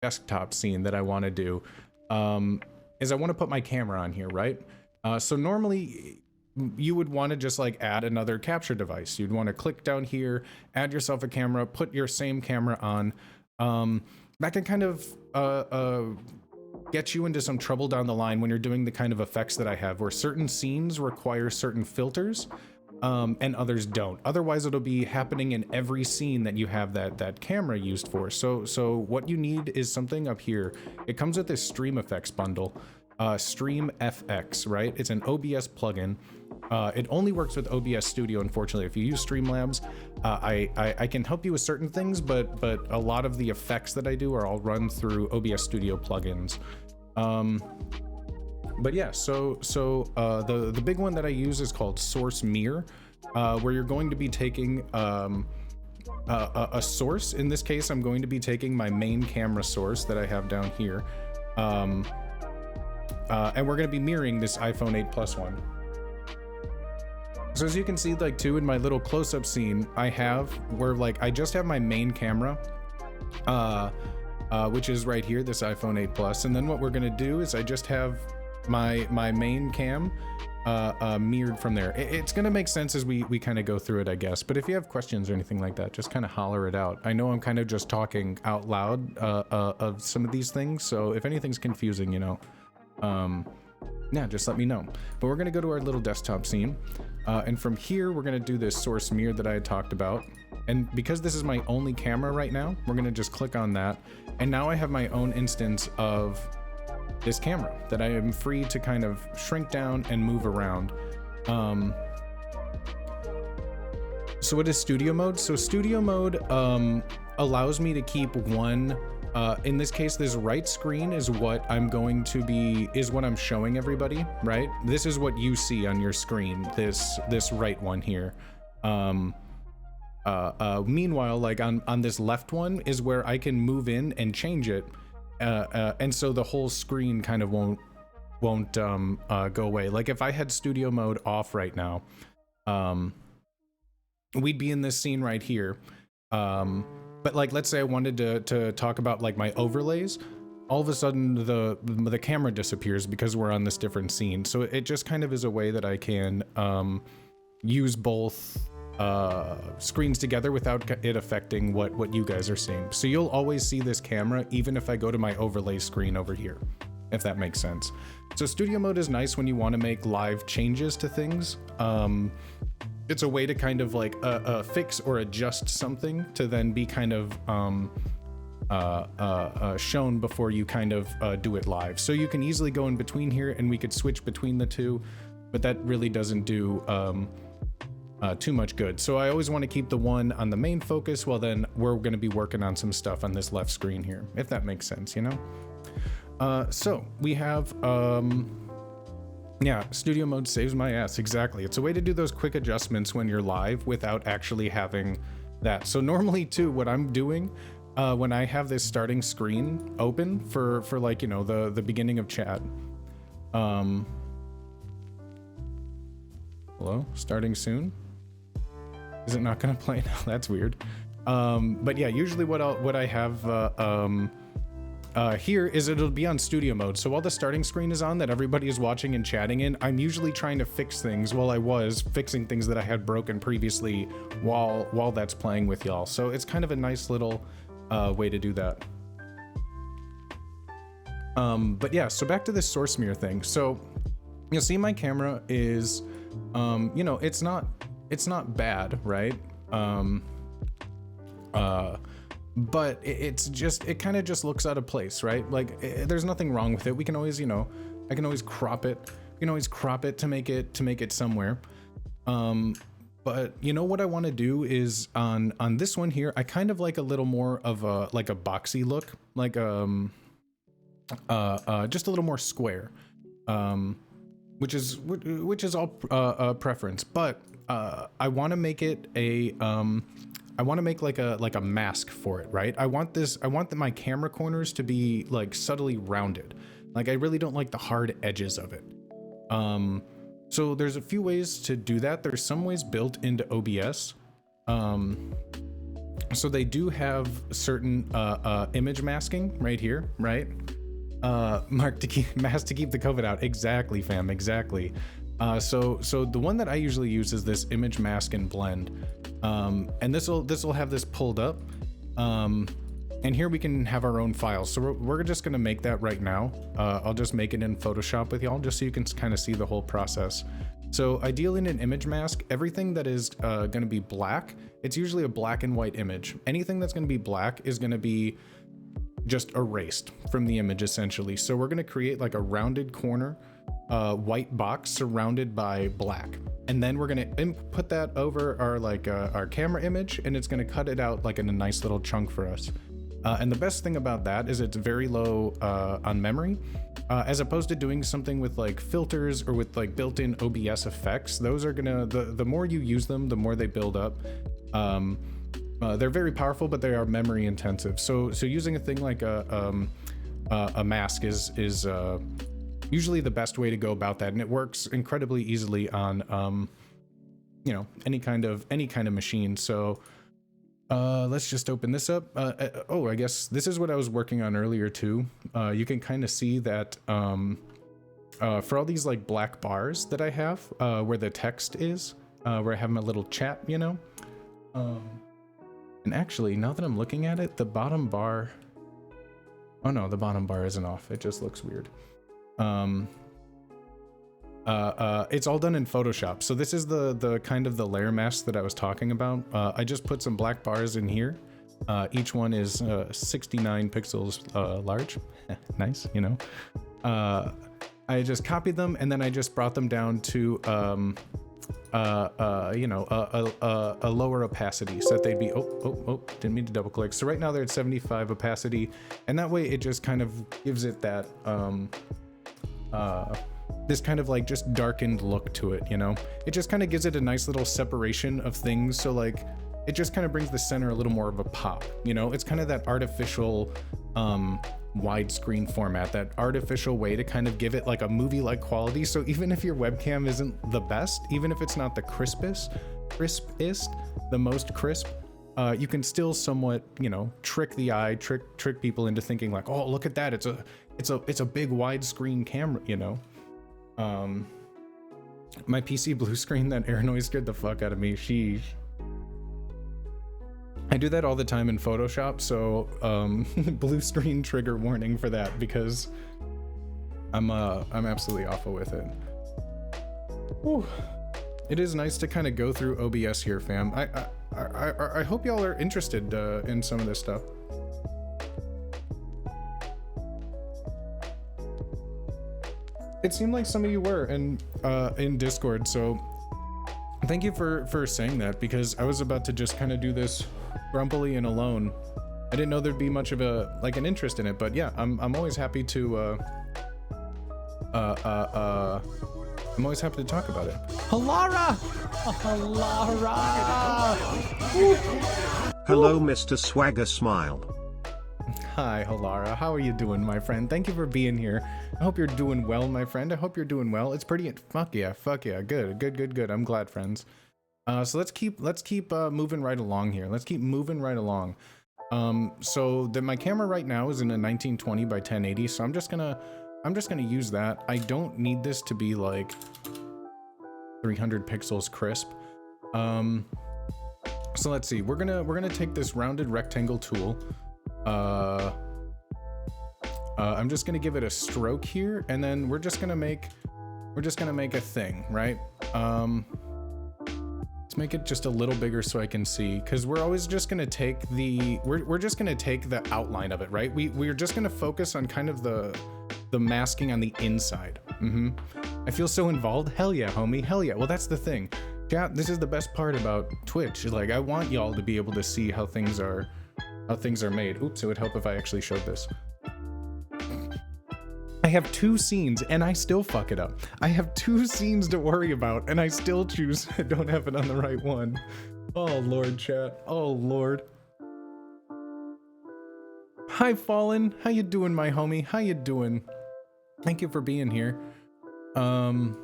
desktop scene that I want to do is I want to put my camera on here, right? So normally you would want to just like add another capture device. You'd want to click down here, add yourself a camera, put your same camera on. That can kind of get you into some trouble down the line when you're doing the kind of effects that I have, where certain scenes require certain filters and others don't. Otherwise, it'll be happening in every scene that you have that camera used for. So what you need is something up here. It comes with this Stream Effects bundle, Stream FX, right? It's an OBS plugin. It only works with OBS Studio, unfortunately. If you use Streamlabs, I can help you with certain things, but a lot of the effects that I do are all run through OBS Studio plugins. But yeah, so the big one that I use is called Source Mirror, where you're going to be taking a source. In this case, I'm going to be taking my main camera source that I have down here, and we're going to be mirroring this iPhone 8 Plus one. So as you can see, like too, in my little close-up scene, I have where like I just have my main camera, which is right here, this iPhone 8 Plus, and then what we're gonna do is I just have my main cam mirrored from there. It's gonna make sense as we kind of go through it, I guess. But if you have questions or anything like that, just kind of holler it out. I know I'm kind of just talking out loud of some of these things, so if anything's confusing, you know, yeah, just let me know. But we're gonna go to our little desktop scene, and from here we're gonna do this source mirror that I had talked about. And because this is my only camera right now, we're gonna just click on that, and now I have my own instance of this camera that I am free to kind of shrink down and move around. So what is studio mode? So studio mode allows me to keep one, in this case, this right screen is what I'm going to be, is what I'm showing everybody, right? This is what you see on your screen, this right one here. Meanwhile, like on this left one is where I can move in and change it. And so the whole screen kind of won't go away. Like if I had studio mode off right now, we'd be in this scene right here. But like, let's say I wanted to talk about like my overlays, all of a sudden the camera disappears because we're on this different scene. So it just kind of is a way that I can use both screens together without it affecting what you guys are seeing. So you'll always see this camera even if I go to my overlay screen over here, if that makes sense. So studio mode is nice when you want to make live changes to things. It's a way to kind of like fix or adjust something to then be kind of shown before you kind of do it live. So you can easily go in between here and we could switch between the two, but that really doesn't do too much good. So I always want to keep the one on the main focus while then we're going to be working on some stuff on this left screen here, if that makes sense, you know? So we have, yeah, studio mode saves my ass. Exactly. It's a way to do those quick adjustments when you're live without actually having that. So normally too, what I'm doing when I have this starting screen open for like, you know, the beginning of chat, hello, starting soon. Is it not going to play now? That's weird. But yeah, usually what I have here is it'll be on studio mode. So while the starting screen is on that everybody is watching and chatting in, I'm usually trying to fix things while I was fixing things that I had broken previously while that's playing with y'all. So it's kind of a nice little way to do that. But yeah, so back to this source mirror thing. So you'll see my camera is, you know, it's not bad, right? But it's just, it kind of just looks out of place, right? Like there's nothing wrong with it. We can always, you know, I can always crop it. We can always crop it to make it somewhere. But you know what I want to do is on this one here, I kind of like a little more of a, like a boxy look, like, just a little more square, which is all preference, but I want to make it a I want to make like a mask for it, right? I want my camera corners to be like subtly rounded. Like I really don't like the hard edges of it. So there's a few ways to do that. There's some ways built into OBS. So they do have certain image masking right here, right? Mask to keep the COVID out. Exactly, fam. Exactly. So the one that I usually use is this image mask and blend, and this will have this pulled up, and here we can have our own files. So we're just gonna make that right now. I'll just make it in Photoshop with y'all, just so you can kind of see the whole process. So ideally in an image mask, everything that is gonna be black, it's usually a black and white image. Anything that's gonna be black is gonna be just erased from the image essentially. So we're gonna create like a rounded corner white box surrounded by black, and then we're gonna put that over our camera image, and it's gonna cut it out like in a nice little chunk for us. And the best thing about that is it's very low on memory, as opposed to doing something with like filters or with like built-in OBS effects. Those are gonna, the more you use them, the more they build up. They're very powerful, but they are memory intensive. So using a thing like a mask is usually the best way to go about that, and it works incredibly easily on you know, any kind of machine. So let's just open this up. Oh, I guess this is what I was working on earlier too. You can kind of see that for all these like black bars that I have where the text is, where I have my little chat, you know. And actually, now that I'm looking at it, the bottom bar, oh no, the bottom bar isn't off. It just looks weird. It's all done in Photoshop. So this is the kind of the layer mask that I was talking about. I just put some black bars in here. Each one is 69 pixels large. Nice, you know. I just copied them, and then I just brought them down to you know, a lower opacity, so that they'd be, oh, didn't mean to double click. So right now they're at 75 opacity, and that way it just kind of gives it that this kind of like just darkened look to it, you know. It just kind of gives it a nice little separation of things, so like it just kind of brings the center a little more of a pop, you know. It's kind of that artificial widescreen format, that artificial way to kind of give it like a movie-like quality. So even if your webcam isn't the best, even if it's not the crispest, the most crisp, you can still somewhat, you know, trick the eye, trick people into thinking like, oh, look at that, it's a big widescreen camera, you know. My PC blue screen, that air noise scared the fuck out of me. Sheesh. I do that all the time in Photoshop, so blue screen trigger warning for that, because I'm absolutely awful with it. Whew. It is nice to kind of go through OBS here, fam. I hope y'all are interested in some of this stuff. It seemed like some of you were in Discord, so thank you for saying that, because I was about to just kind of do this grumpily and alone. I didn't know there'd be much of an interest in it, but yeah, I'm always happy to I'm always happy to talk about it. Halara! Halara! Hello, Mr. Swagger Smile. Hi, Halara. How are you doing, my friend? Thank you for being here. I hope you're doing well, my friend. I hope you're doing well. It's pretty, fuck yeah. Good. I'm glad, friends. So let's keep moving right along here. Let's keep moving right along. So my camera right now is in a 1920 by 1080, so I'm just gonna use that. I don't need this to be like 300 pixels crisp. So let's see. We're gonna take this rounded rectangle tool. I'm just gonna give it a stroke here, and then we're just gonna make a thing, right? Let's make it just a little bigger so I can see, because we're always just gonna take we're just gonna take the outline of it, right? We're just gonna focus on kind of the masking on the inside. I feel so involved. Hell yeah, homie. Hell yeah. Well, that's the thing. Chat, this is the best part about Twitch. Like, I want y'all to be able to see how things are made. Oops, it would help if I actually showed this. I have 2 scenes and I still fuck it up. I have 2 scenes to worry about and I still choose I don't have it on the right one. Oh Lord, chat. Oh Lord. Hi Fallen, how you doing, my homie? How you doing? Thank you for being here. So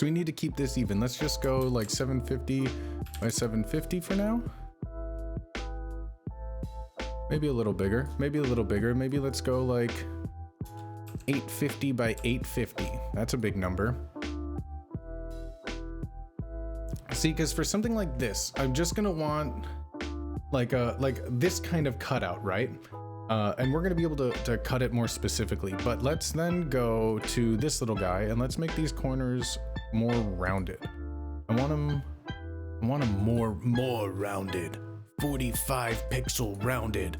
we need to keep this even. Let's just go like 750 by 750 for now. Maybe a little bigger. Maybe a little bigger. Maybe let's go like 850 by 850. That's a big number. See, because for something like this, I'm just gonna want like this kind of cutout, right? And we're gonna be able to cut it more specifically. But let's then go to this little guy and let's make these corners more rounded. I want them more rounded. 45 pixel rounded.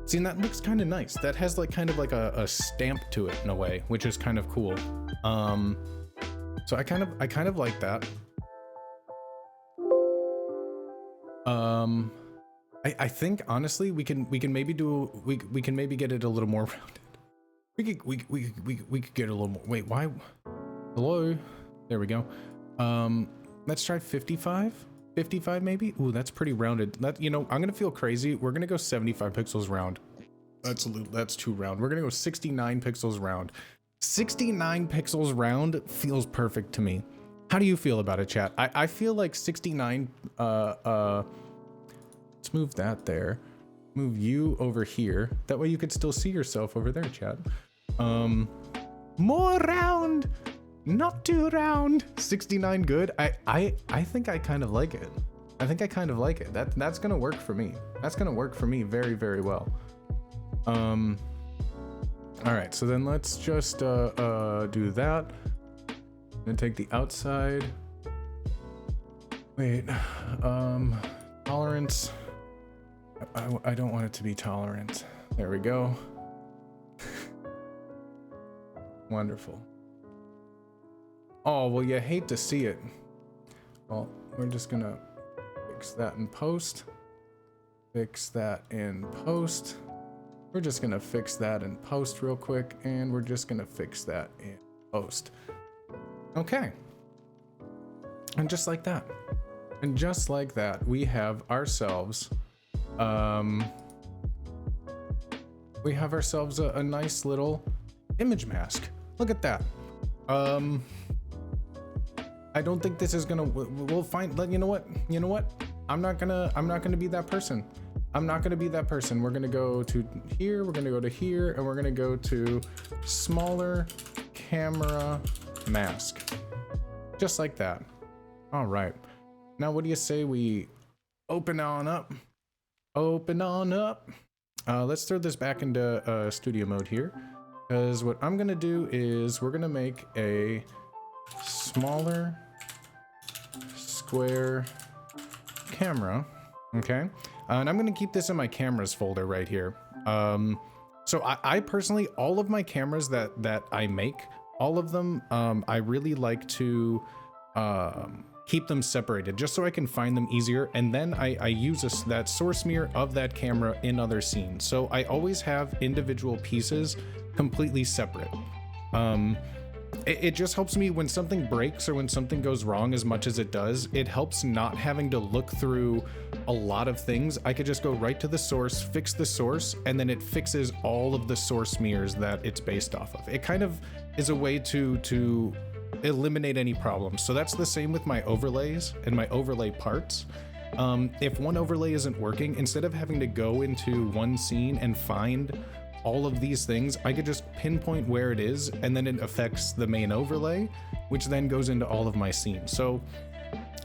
See, and that looks kind of nice. That has like kind of like a stamp to it in a way, which is kind of cool. So I kind of like that. I think honestly we can maybe get it a little more rounded. We could get a little more. Wait, why? Hello? There we go. Let's try 55 maybe. Ooh, that's pretty rounded. That, you know, I'm gonna feel crazy. We're gonna go 75 pixels round. That's too round. We're gonna go 69 pixels round. 69 pixels round feels perfect to me. How do you feel about it, chat? I feel like 69, let's move that there. Move you over here. That way you could still see yourself over there, chat. More round, not too round. 69 good. I think I kind of like it. I think I kind of like it. That's gonna work for me. That's gonna work for me very, very well. All right, so then let's just do that. And take the outside. Wait, tolerance. I don't want it to be tolerant. There we go. Wonderful. Oh, well, you hate to see it. Well, we're just gonna fix that in post. Fix that in post. We're just gonna fix that in post real quick, and we're just gonna fix that in post. Okay. And just like that. And just like that, we have ourselves a nice little image mask. Look at that. I don't think this is gonna, we'll find, you know what? I'm not gonna be that person. We're gonna go to here, we're gonna go to here, and we're gonna go to smaller camera mask. Just like that. All right. Now, what do you say we open on up? Let's throw this back into studio mode here, because what I'm gonna do is we're gonna make a smaller square camera. Okay. And I'm gonna keep this in my cameras folder right here. So I personally, all of my cameras that I make, all of them, I really like to keep them separated just so I can find them easier. And then I use that source mirror of that camera in other scenes. So I always have individual pieces completely separate. It just helps me when something breaks or when something goes wrong as much as it does. It helps not having to look through a lot of things. I could just go right to the source, fix the source, and then it fixes all of the source mirrors that it's based off of. It kind of is a way to eliminate any problems. So that's the same with my overlays and my overlay parts. If one overlay isn't working, instead of having to go into one scene and find all of these things, I could just pinpoint where it is, and then it affects the main overlay, which then goes into all of my scenes. So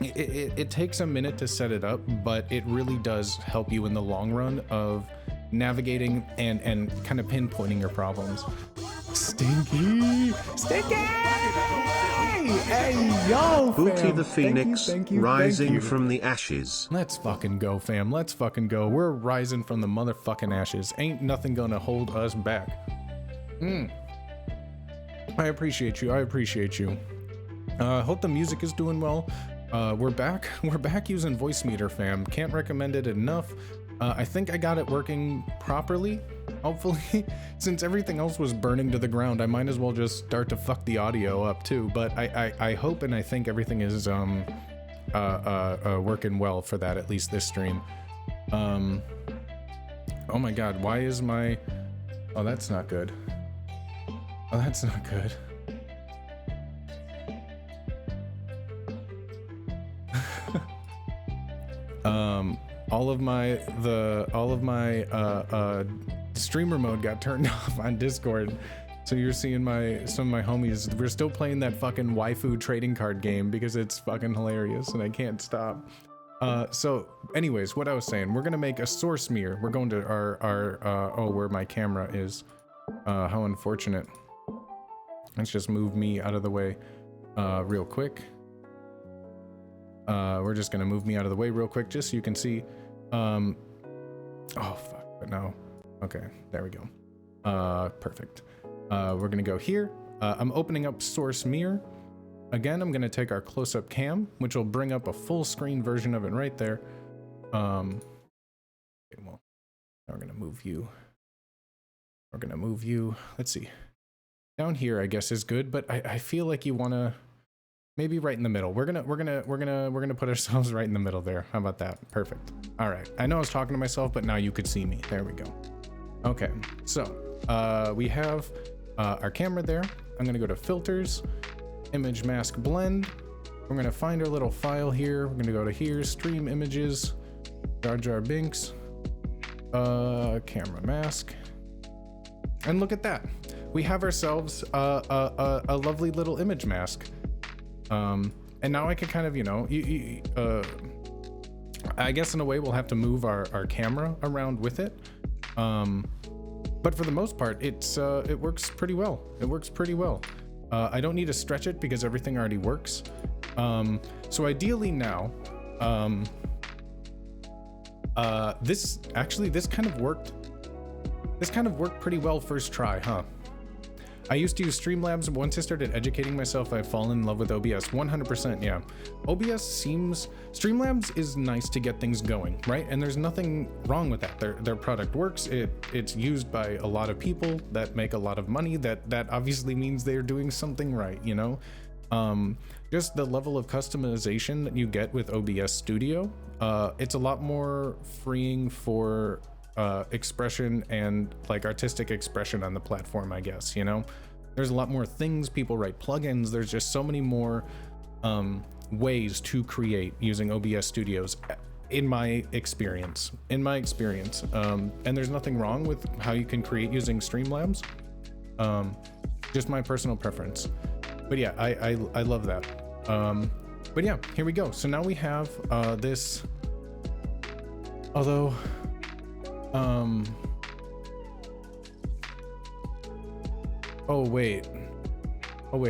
it takes a minute to set it up, but it really does help you in the long run of navigating and kind of pinpointing your problems. Stinky! Hey, yo, fam. Booty the Phoenix, Thank you. rising from the ashes. Let's fucking go, fam. Let's fucking go. We're rising from the motherfucking ashes. Ain't nothing gonna hold us back. I appreciate you. Hope the music is doing well. We're back using Voicemeeter, fam. Can't recommend it enough. I think I got it working properly, hopefully. Since everything else was burning to the ground, I might as well just start to fuck the audio up too. But I hope and I think everything is working well for that, at least this stream. Oh my god, why is my... Oh, that's not good. Oh, that's not good. all of my streamer mode got turned off on Discord. So you're seeing some of my homies. We're still playing that fucking waifu trading card game because it's fucking hilarious and I can't stop. So anyways, what I was saying, we're gonna make a source mirror. We're going to our oh, where my camera is. How unfortunate. Let's just move me out of the way real quick. We're just gonna move me out of the way real quick just so you can see. Oh fuck, but no. Okay, there we go. Perfect. We're gonna go here. I'm opening up source mirror. Again, I'm gonna take our close-up cam, which will bring up a full screen version of it right there. Okay, well, now we're gonna move you. We're gonna move you. Let's see. Down here, I guess, is good, but I feel like you wanna maybe right in the middle. We're gonna put ourselves right in the middle there. How about that? Perfect. All right. I know I was talking to myself, but now you could see me. There we go. Okay. So we have our camera there. I'm gonna go to filters, image mask blend. We're gonna find our little file here. We're gonna go to here, stream images, Jar Jar Binks, camera mask, and look at that. We have ourselves a lovely little image mask. And now I can kind of, you know, I guess in a way we'll have to move our camera around with it. But for the most part, it works pretty well. It works pretty well. I don't need to stretch it because everything already works. So ideally now, this kind of worked. This kind of worked pretty well first try, huh? I used to use Streamlabs. Once I started educating myself, I've fallen in love with OBS. 100%, yeah. Streamlabs is nice to get things going, right? And there's nothing wrong with that. Their product works. It's used by a lot of people that make a lot of money. That obviously means they're doing something right, you know? Just the level of customization that you get with OBS Studio, it's a lot more freeing for expression and like artistic expression on the platform, I guess, you know? There's a lot more things, people write plugins, there's just so many more ways to create using OBS Studios in my experience. And there's nothing wrong with how you can create using Streamlabs. Just my personal preference. But yeah, I love that. But yeah, here we go. So now we have this, although oh wait, oh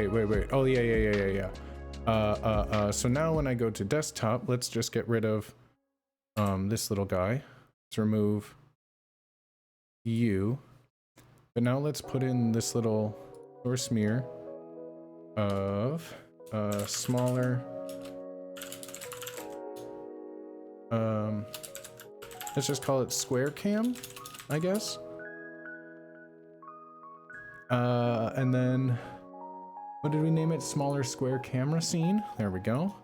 yeah. So now when I go to desktop, let's just get rid of this little guy. Let's remove you, but now let's put in this little source mirror of smaller, let's just call it square cam, I guess. And then what did we name it? Smaller square camera scene. There we go.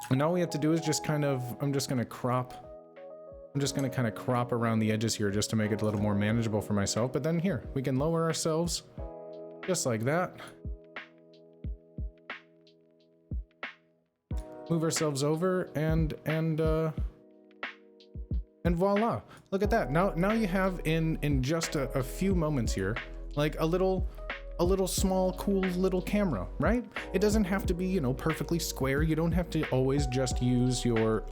And all we have to do is just kind of, I'm just gonna kind of crop around the edges here just to make it a little more manageable for myself. But then here, we can lower ourselves just like that. Move ourselves over and voila, look at that. Now you have in just a few moments here, like a little small, cool little camera, right? It doesn't have to be, you know, perfectly square. You don't have to always just use your,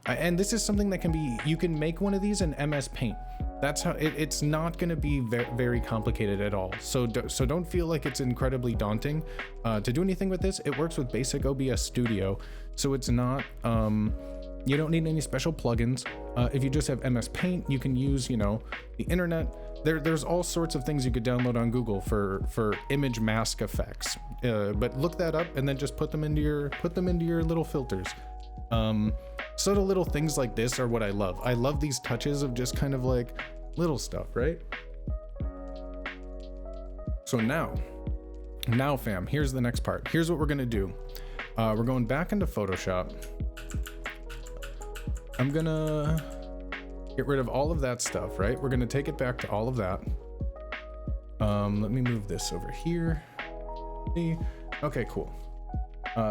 and this is something that can be, you can make one of these in MS Paint. That's how it's not going to be very complicated at all. So don't feel like it's incredibly daunting to do anything with this. It works with basic OBS Studio. So it's not, you don't need any special plugins. If you just have MS Paint, you can use, you know, the internet. There's all sorts of things you could download on Google for image mask effects. But look that up and then just put them into your little filters. Subtle little things like this are what I love. I love these touches of just kind of like little stuff, right? So now fam, here's the next part. Here's what we're gonna do. We're going back into Photoshop. I'm gonna get rid of all of that stuff, right? We're gonna take it back to all of that. Let me move this over here. Okay, cool.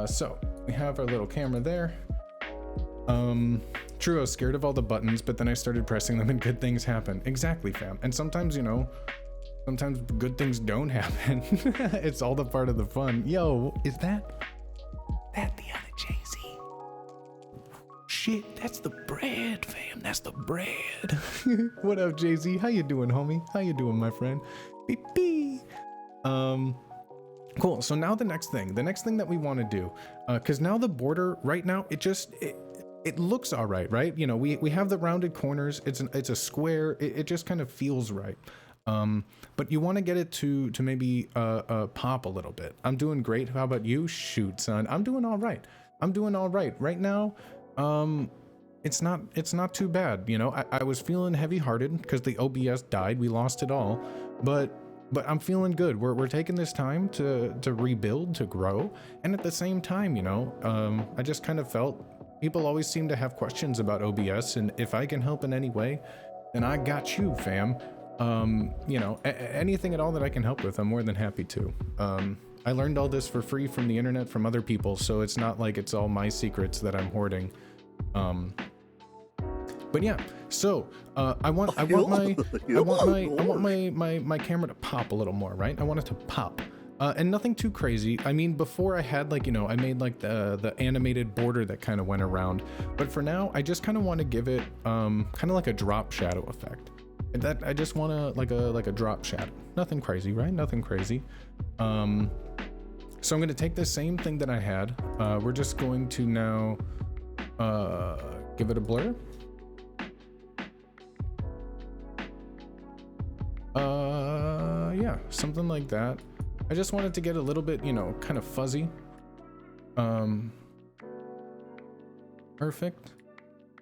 So we have our little camera there. True, I was scared of all the buttons, but then I started pressing them and good things happen. Exactly, fam. And sometimes, you know, sometimes good things don't happen. It's all the part of the fun. Yo, is that the other Jay-Z? Shit, that's the bread, fam. That's the bread. What up, Jay-Z? How you doing, homie? How you doing, my friend? Beep, beep. Cool. So now the next thing that we want to do, because now the border right now, it looks all right, right? You know, we have the rounded corners. It's a square. It just kind of feels right. But you want to get it to maybe pop a little bit. I'm doing great. How about you? Shoot, son. I'm doing all right. Right now. It's not too bad. You know, I was feeling heavy-hearted because the OBS died. We lost it all, but I'm feeling good. We're taking this time to rebuild, to grow, and at the same time, you know, I just kind of felt people always seem to have questions about OBS, and if I can help in any way, then I got you, fam. You know, anything at all that I can help with, I'm more than happy to. I learned all this for free from the internet from other people, so it's not like it's all my secrets that I'm hoarding. But yeah, so I want my camera to pop a little more, right? I want it to pop. And nothing too crazy. I mean, before I had like, you know, I made like the animated border that kind of went around, but for now I just kind of want to give it kind of like a drop shadow effect. And that I just want to like a drop shadow. Nothing crazy, right? Nothing crazy. So I'm going to take the same thing that I had. We're just going to now give it a blur. Yeah, something like that. I just wanted to get a little bit, you know, kind of fuzzy. Perfect.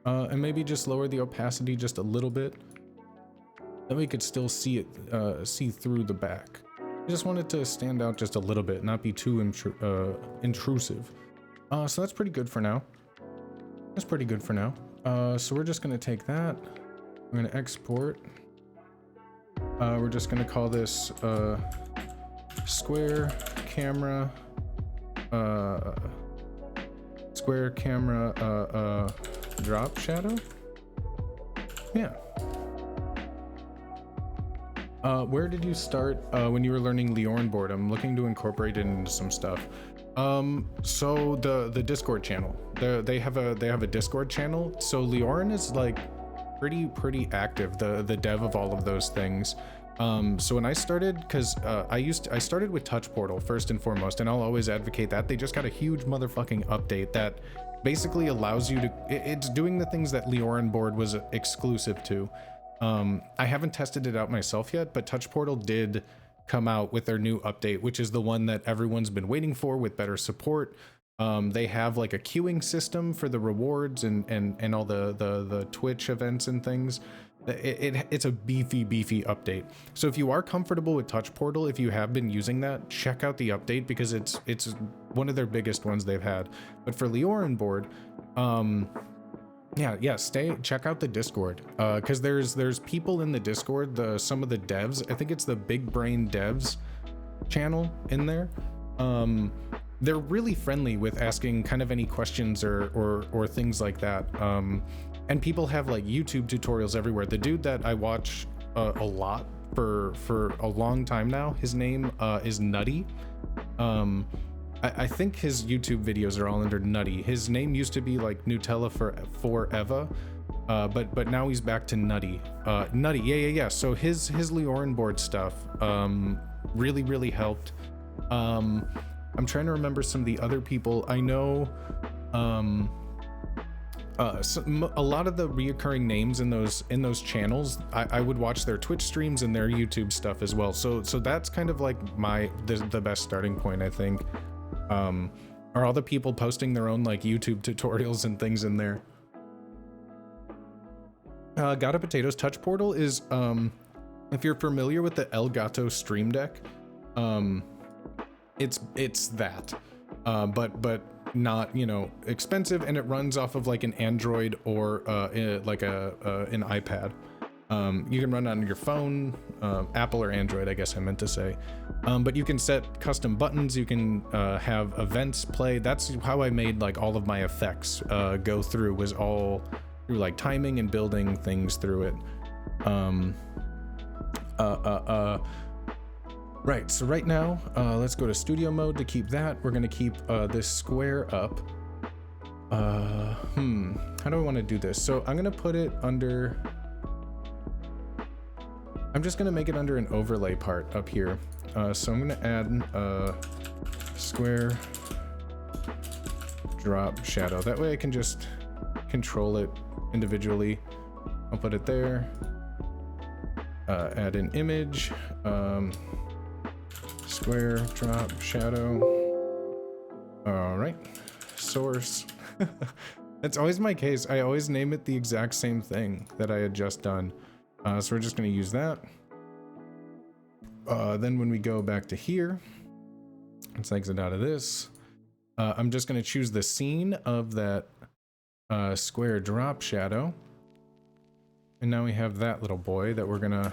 And maybe just lower the opacity just a little bit. Then we could still see it, see through the back. I just wanted to stand out just a little bit, not be too intrusive. So that's pretty good for now. That's pretty good for now. So we're just gonna take that. We're gonna export. We're just gonna call this square camera drop shadow. Yeah. Where did you start when you were learning Liorn board? I'm looking to incorporate it into some stuff. So the Discord channel, they have a Discord channel. So Liorn is like pretty active, the dev of all of those things. So when I started, because I started with Touch Portal first and foremost, and I'll always advocate that. They just got a huge motherfucking update that basically allows you to, it's doing the things that Liorn board was exclusive to. I haven't tested it out myself yet, but Touch Portal did come out with their new update, which is the one that everyone's been waiting for with better support. They have like a queuing system for the rewards and all the Twitch events and things. It's a beefy update. So if you are comfortable with Touch Portal, if you have been using that, check out the update because it's one of their biggest ones they've had. But for Liorn board, check out the Discord, because there's people in the Discord, some of the devs. I think it's the Big Brain Devs channel in there. They're really friendly with asking kind of any questions or things like that. And people have like YouTube tutorials everywhere. The dude that I watch a lot for a long time now, his name is Nutty. I think his YouTube videos are all under Nutty. His name used to be like Nutella for Eva, but now he's back to Nutty. Nutty, yeah. So his Liorn board stuff really helped. I'm trying to remember some of the other people I know. A lot of the reoccurring names in those channels, I would watch their Twitch streams and their YouTube stuff as well. So that's kind of like the best starting point, I think. Are all the people posting their own like YouTube tutorials and things in there. Gato Potatoes Touch Portal is, if you're familiar with the Elgato Stream Deck, it's that, but not, you know, expensive, and it runs off of like an Android or like an iPad. You can run it on your phone, Apple or Android, I guess I meant to say. But you can set custom buttons. You can have events play. That's how I made like all of my effects go through, was all through like timing and building things through it. Right, so right now, let's go to studio mode to keep that. We're gonna keep this square up. How do I want to do this? So I'm gonna put it under, I'm just gonna make it under an overlay part up here. So I'm gonna add square drop shadow. That way I can just control it individually. I'll put it there. Add an image. Square drop shadow. All right, source. That's always my case. I always name it the exact same thing that I had just done. So we're just going to use that. Then when we go back to here, let's exit out of this. I'm just going to choose the scene of that square drop shadow. And now we have that little boy that we're going to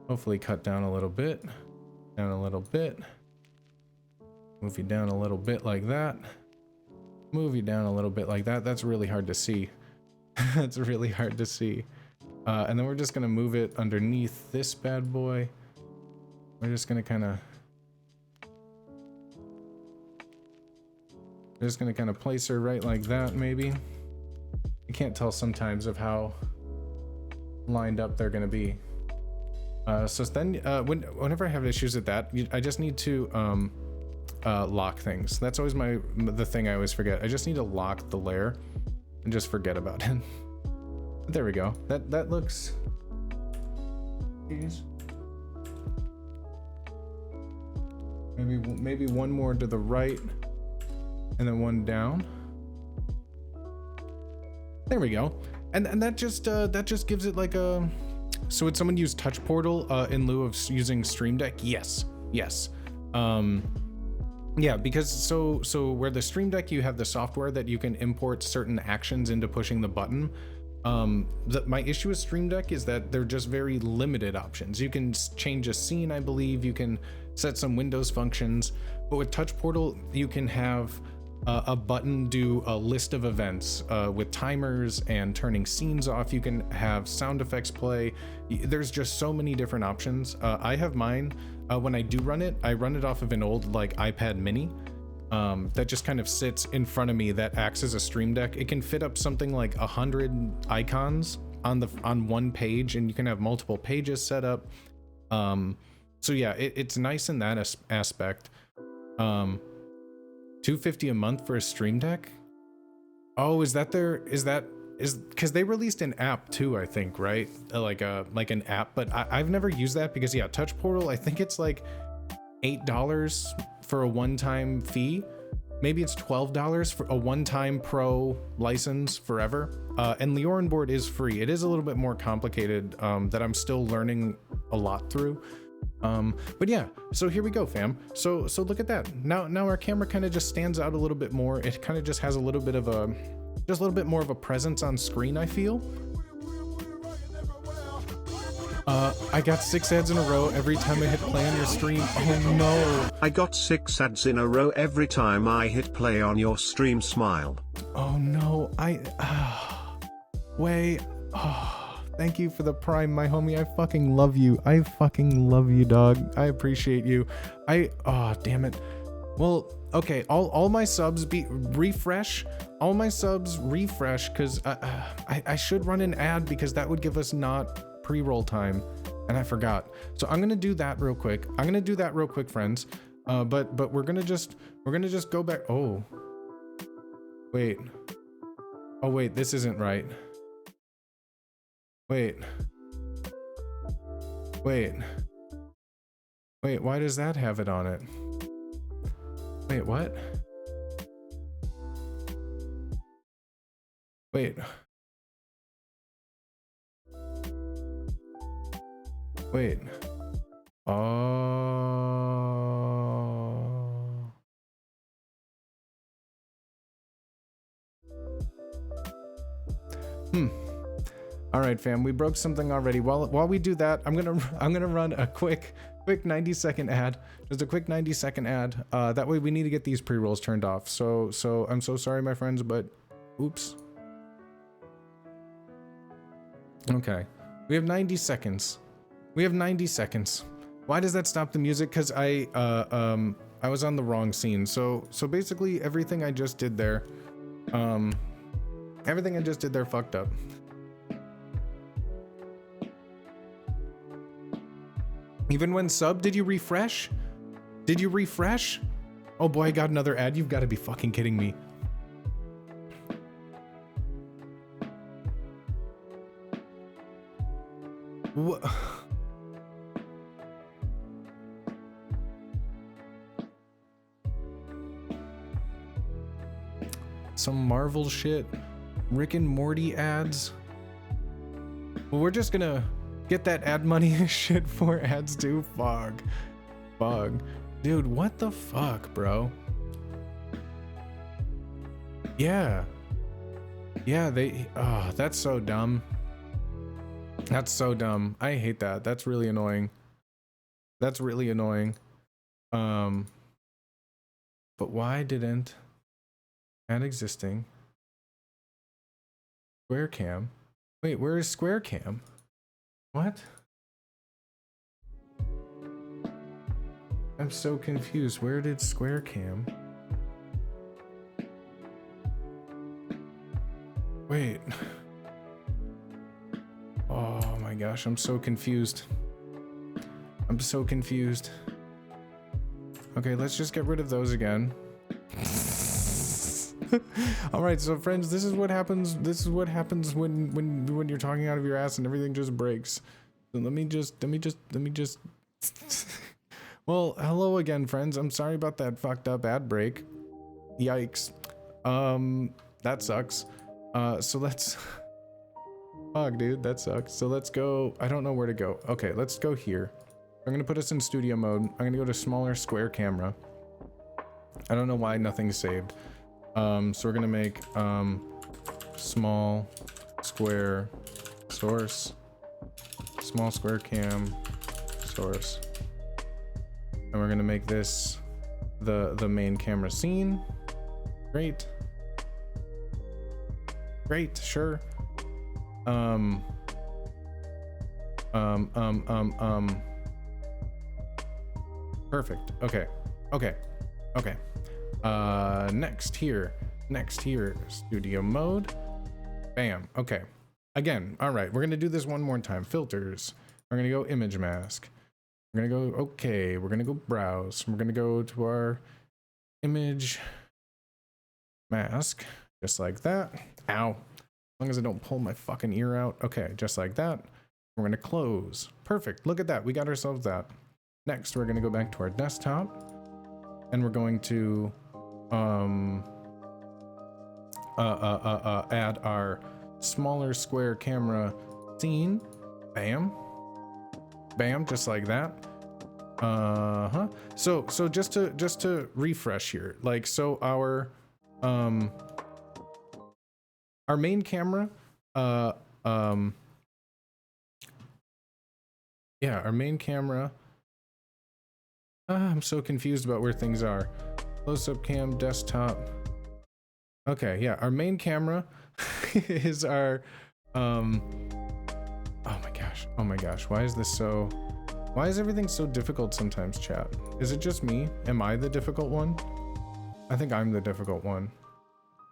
hopefully cut down a little bit. Down a little bit. Move you down a little bit like that. Move you down a little bit like that. That's really hard to see. That's really hard to see. And then we're just gonna move it underneath this bad boy. We're just gonna kind of place her right like that, maybe. I can't tell sometimes of how lined up they're gonna be. So then whenever I have issues with that, I just need to lock things. That's always the thing I always forget. I just need to lock the layer and just forget about it. There we go. That looks. Jeez. Maybe one more to the right, and then one down. There we go. And that just gives it like a. So would someone use Touch Portal in lieu of using Stream Deck? Yes. Yeah, because so where the Stream Deck, you have the software that you can import certain actions into pushing the button. My issue with Stream Deck is that they're just very limited options. You can change a scene, I believe. You can set some Windows functions, but with Touch Portal, you can have a button do a list of events with timers and turning scenes off. You can have sound effects play. There's just so many different options. I have mine. When I do run it, I run it off of an old like iPad mini that just kind of sits in front of me that acts as a Stream Deck. It can fit up something like 100 icons on one page, and you can have multiple pages set up. So yeah, it's nice in that aspect. $250 a month for a Stream Deck? Oh, is because they released an app too, I think, right? Like an app, but I've never used that because yeah, Touch Portal, I think it's like $8 for a one-time fee. Maybe it's $12 for a one-time pro license forever. And Leorin board is free. It is a little bit more complicated that I'm still learning a lot through. But yeah, so here we go, fam. So look at that. Now our camera kind of just stands out a little bit more. It kind of just has a little bit of just a little bit more of a presence on screen, I feel. I got 6 ads in a row every time I hit play on your stream. Oh no. I got 6 ads in a row every time I hit play on your stream. Smile. Oh no, thank you for the Prime, my homie. I fucking love you. I fucking love you, dog. I appreciate you. Damn it. Well, okay, all my subs refresh. All my subs refresh, because I should run an ad, because that would give us not pre-roll time, and I forgot. So I'm gonna do that real quick. Friends. But we're gonna just go back. Oh wait, this isn't right. Wait, why does that have it on it? Wait, what? Wait. Oh. All right, fam, we broke something already. While we do that, I'm gonna run a quick 90-second ad. Just a quick 90-second ad. That way we need to get these pre-rolls turned off. So I'm so sorry, my friends, but oops. Okay, we have 90 seconds. We have 90 seconds. Why does that stop the music? Because I was on the wrong scene. So basically everything I just did there, fucked up. Even when sub, did you refresh? Did you refresh? Oh boy, I got another ad. You've got to be fucking kidding me. What? Some Marvel shit. Rick and Morty ads. Well, we're just gonna get that ad money shit for ads too. Fog. Dude, what the fuck, bro? Yeah, that's so dumb. That's so dumb. I hate that. That's really annoying. But why didn't add existing Square Cam? Wait, where is Square Cam? What? I'm so confused. Where did Square Cam? Wait. Oh my gosh, I'm so confused. Okay, let's just get rid of those again. All right, so friends, this is what happens when you're talking out of your ass and everything just breaks. So let me just well, hello again, friends. I'm sorry about that fucked up ad break. Yikes. That sucks. So let's fuck, dude, that sucks. So let's go. I don't know where to go. Okay, let's go here. I'm gonna put us in studio mode. I'm gonna go to smaller square camera. I don't know why nothing's saved. So we're gonna make small square source, small square cam source, and we're gonna make this the main camera scene. Great, sure. Perfect. Okay. Next here, studio mode. Bam. Okay. Again. All right. We're going to do this one more time. Filters. We're going to go image mask. We're going to go, okay. We're going to go browse. We're going to go to our image mask. Just like that. Ow. As long as I don't pull my fucking ear out. Okay. Just like that. We're going to close. Perfect. Look at that. We got ourselves that. Next, we're going to go back to our desktop. And we're going to add our smaller square camera scene. Bam, just like that. So just to refresh here, like, so our main camera, our main camera. I'm so confused about where things are. Close-up cam, desktop. Okay, yeah, our main camera is our oh my gosh, why is everything so difficult sometimes, chat? Is it just me? Am I the difficult one? I think I'm the difficult one.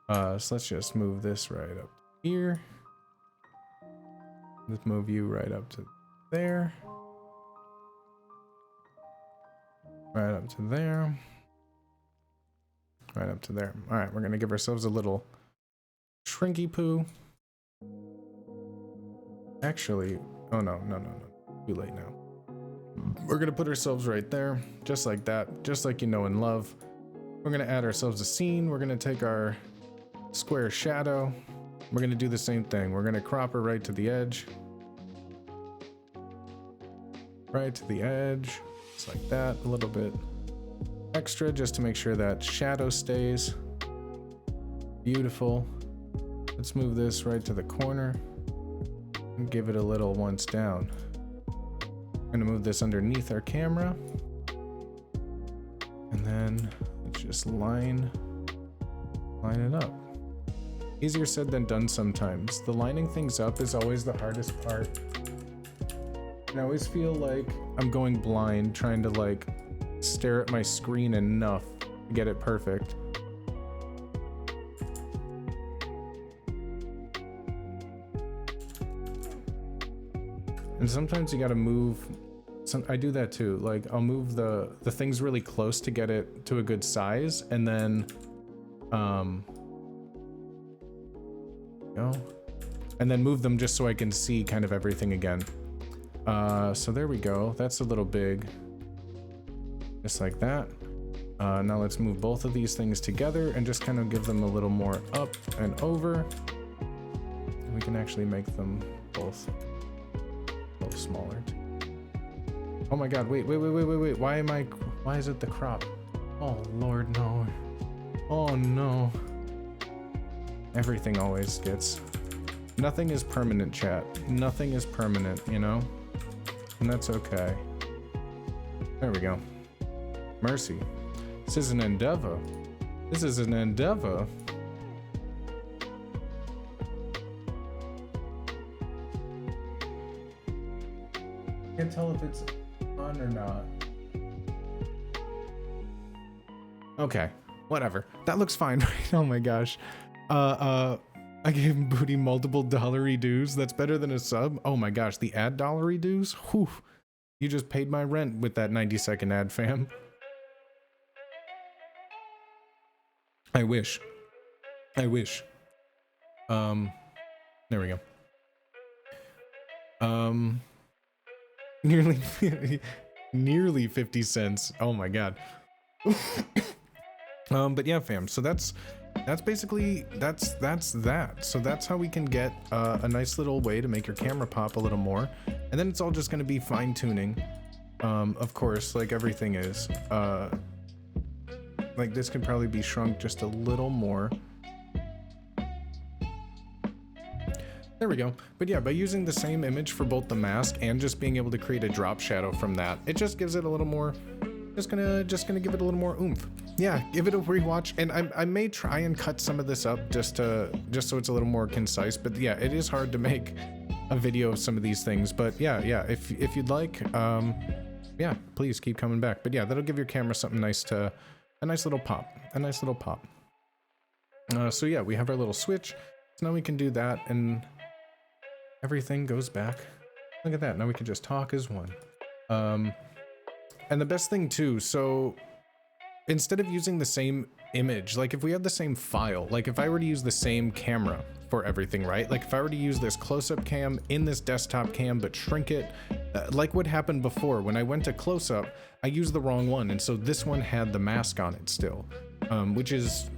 So let's just move this right up here. Let's move you right up to there. Right up to there. Right up to there. All right, we're gonna give ourselves a little shrinky poo. Actually, oh no. Too late now. We're gonna put ourselves right there, just like that, just like you know and love. We're gonna add ourselves a scene. We're gonna take our square shadow. We're gonna do the same thing. We're gonna crop her right to the edge. Right to the edge. Just like that, a little bit extra just to make sure that shadow stays. Beautiful. Let's move this right to the corner. and give it a little once down. I'm gonna move this underneath our camera. And then let's just line it up. Easier said than done sometimes. The lining things up is always the hardest part. And I always feel like I'm going blind trying to like stare at my screen enough to get it perfect. And sometimes you gotta move. I do that too. Like I'll move the things really close to get it to a good size, and then and then move them just so I can see kind of everything again. So there we go. That's a little big, just like that. Now let's move both of these things together and just kind of give them a little more up and over. We can actually make them both smaller. Oh my god, wait. Why is it the crop? Oh Lord, no. Oh no. Everything always gets. Nothing is permanent, chat. Nothing is permanent, you know? And that's okay. There we go. Mercy. This is an endeavor. This is an endeavor. Can't tell if it's on or not. Okay, whatever. That looks fine, right? Oh my gosh. I gave Booty multiple dollary dues. That's better than a sub. Oh my gosh, the ad dollary dues? Whew. You just paid my rent with that 90-second ad, fam. I wish. I wish. There we go. Nearly 50 cents. Oh my god. But yeah, fam. So that's basically that. So that's how we can get a nice little way to make your camera pop a little more, and then it's all just going to be fine tuning. Of course, like everything is. Like this could probably be shrunk just a little more. There we go. But yeah, by using the same image for both the mask and just being able to create a drop shadow from that, it just gives it a little more. Just gonna give it a little more oomph. Yeah, give it a rewatch, and I may try and cut some of this up just so it's a little more concise. But yeah, it is hard to make a video of some of these things. But yeah, if you'd like, yeah, please keep coming back. But yeah, that'll give your camera something nice to, a nice little pop. So yeah, we have our little switch. So now we can do that, and everything goes back. Look at that. Now we can just talk as one. And the best thing too, so instead of using the same image, like if we had the same file, like if I were to use the same camera for everything, right? Like if I were to use this close-up cam in this desktop cam, but shrink it, like what happened before when I went to close-up, I used the wrong one. And so this one had the mask on it still, which is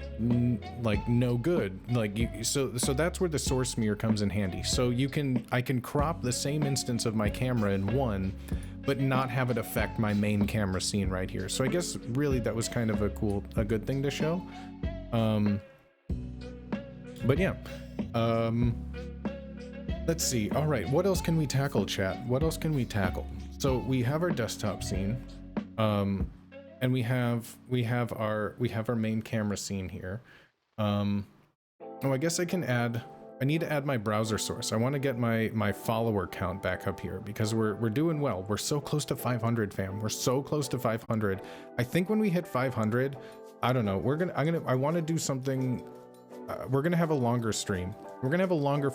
like no good. Like so that's where the source mirror comes in handy. So I can crop the same instance of my camera in one, but not have it affect my main camera scene right here. So I guess really that was kind of a good thing to show. But yeah, let's see. All right, what else can we tackle, chat? What else can we tackle? So we have our desktop scene, and we have our main camera scene here. Oh, I guess I need to add my browser source. I want to get my follower count back up here because we're doing well. We're so close to 500, fam. We're so close to 500. I think when we hit 500, I don't know. I want to do something. We're gonna have a longer stream. We're gonna have a longer